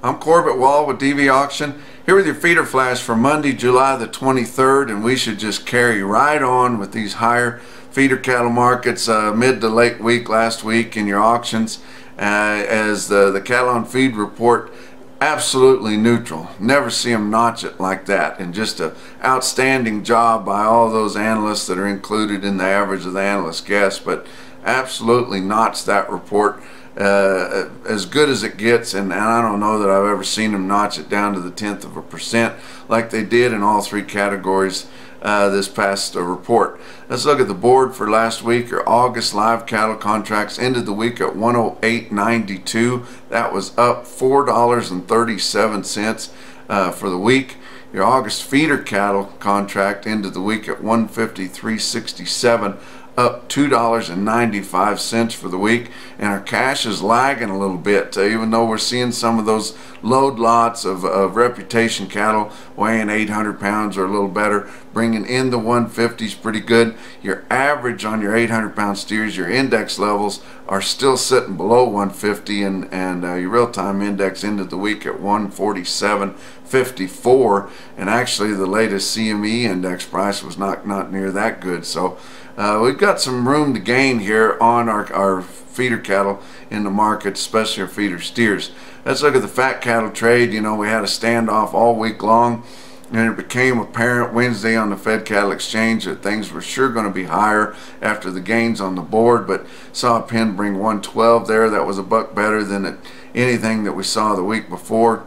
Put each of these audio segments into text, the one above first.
I'm Corbett Wall with DV Auction, here with your feeder flash for Monday, July the 23rd, and we should just carry right on with these higher feeder cattle markets mid to late week last week in your auctions, as the cattle on feed report absolutely neutral. Never see them notch it like that, and just an outstanding job by all those analysts that are included in the average of the analyst guess, but absolutely notched that report as good as it gets, and I don't know that I've ever seen them notch it down to the 0.1% like they did in all three categories this past report. Let's look at the board for last week. Your August live cattle contracts ended the week at 108.92. That was up $4.37 for the week. Your August feeder cattle contract ended the week at 153.67, up $2.95 for the week, and our cash is lagging a little bit, even though we're seeing some of those load lots of reputation cattle weighing 800 pounds or a little better, bringing in the 150s pretty good. Your average on your 800-pound steers, your index levels are still sitting below 150, and your real-time index ended the week at 147.54, and actually the latest CME index price was not near that good. So we've got some room to gain here on our feeder cattle in the market, especially our feeder steers. Let's look at the fat cattle trade. You know, we had a standoff all week long, and it became apparent Wednesday on the Fed Cattle Exchange that things were sure going to be higher after the gains on the board, but saw a pin bring 112 there. That was a buck better than anything that we saw the week before.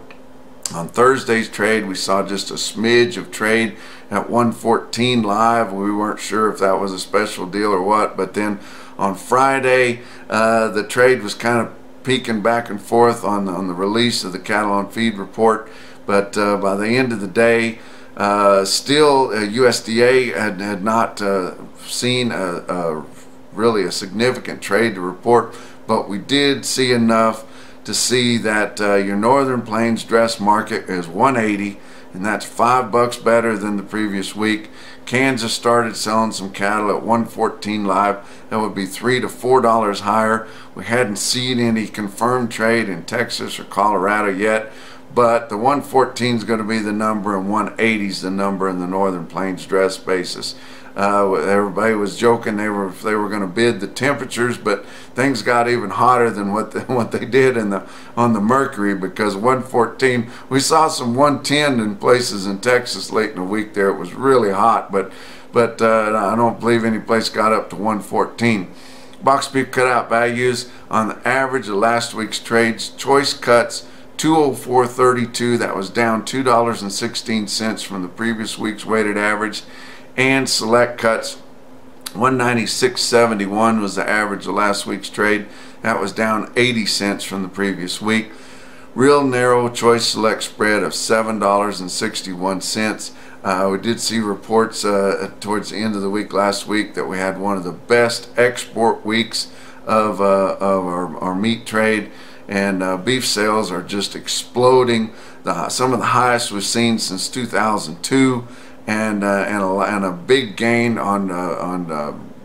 On Thursday's trade, we saw just a smidge of trade at 114 live. We weren't sure if that was a special deal or what, but then on Friday, the trade was kind of peeking back and forth on the release of the cattle on feed report, but by the end of the day, still USDA had not seen really a significant trade to report, but we did see enough to see that your Northern Plains dress market is 180, and that's $5 better than the previous week. Kansas started selling some cattle at 114 live. That would be $3 to $4 higher. We hadn't seen any confirmed trade in Texas or Colorado yet, but the 114 is going to be the number, and 180 is the number in the Northern Plains dress basis. Everybody was joking they were going to bid the temperatures, but things got even hotter than what they did on the mercury, because 114, we saw some 110 in places in Texas late in the week there. It was really hot, but I don't believe any place got up to 114. Box beef cutout values on the average of last week's trades: choice cuts 204.32, that was down $2.16 from the previous week's weighted average, and select cuts 196.71 was the average of last week's trade. That was down 80 cents from the previous week. Real narrow choice select spread of $7.61. We did see reports towards the end of the week last week that we had one of the best export weeks of our meat trade, and beef sales are just exploding. Some of the highest we've seen since 2002. And a big gain on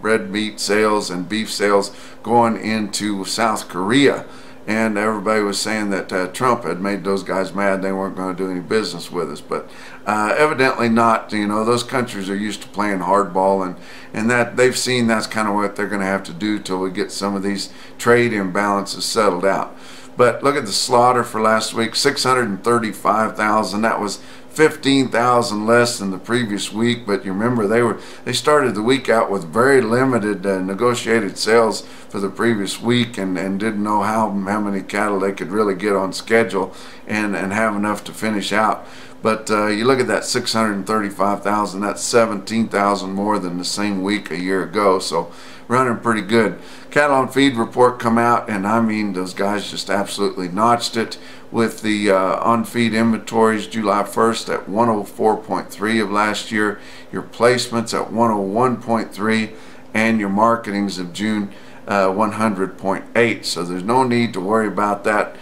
red meat sales and beef sales going into South Korea, and everybody was saying that Trump had made those guys mad. They weren't going to do any business with us, but evidently not. You know, those countries are used to playing hardball, and that they've seen that's kind of what they're going to have to do till we get some of these trade imbalances settled out. But look at the slaughter for last week: 635,000. That was 15,000 less than the previous week, but you remember they started the week out with very limited negotiated sales for the previous week, and didn't know how many cattle they could really get on schedule and have enough to finish out. But you look at that 635,000, that's 17,000 more than the same week a year ago, so running pretty good. Cattle on feed report come out, and I mean, those guys just absolutely notched it, with the on feed inventories July 1st at 104.3 of last year, your placements at 101.3, and your marketings of June 100.8. So there's no need to worry about that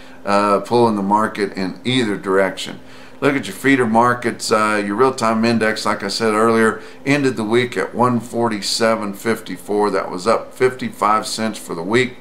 pulling the market in either direction. Look at your feeder markets. Your real-time index, like I said earlier, ended the week at 147.54. That was up 55 cents for the week.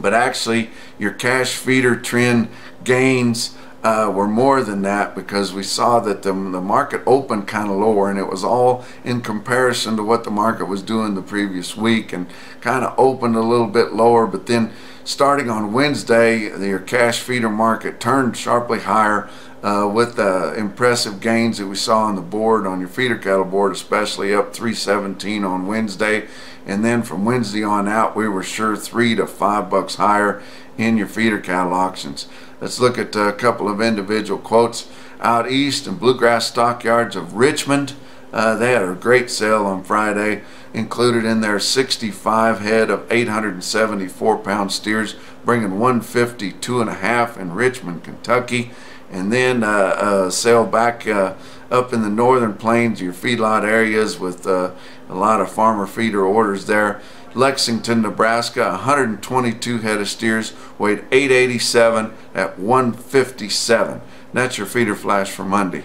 but actually your cash feeder trend gains were more than that, because we saw that the market opened kind of lower, and it was all in comparison to what the market was doing the previous week, and kind of opened a little bit lower. But then starting on Wednesday, your cash feeder market turned sharply higher with the impressive gains that we saw on the board, on your feeder cattle board especially, up 317 on Wednesday. And then from Wednesday on out, we were sure $3 to $5 higher in your feeder cattle auctions. Let's look at a couple of individual quotes. Out east in Bluegrass Stockyards of Richmond, they had a great sale on Friday. Included in there 65 head of 874-pound steers, bringing 152.5 in Richmond, Kentucky. And then a sale back up in the northern plains, your feedlot areas, with a lot of farmer feeder orders there. Lexington, Nebraska, 122 head of steers, weighed 887 at 157. That's your feeder flash for Monday.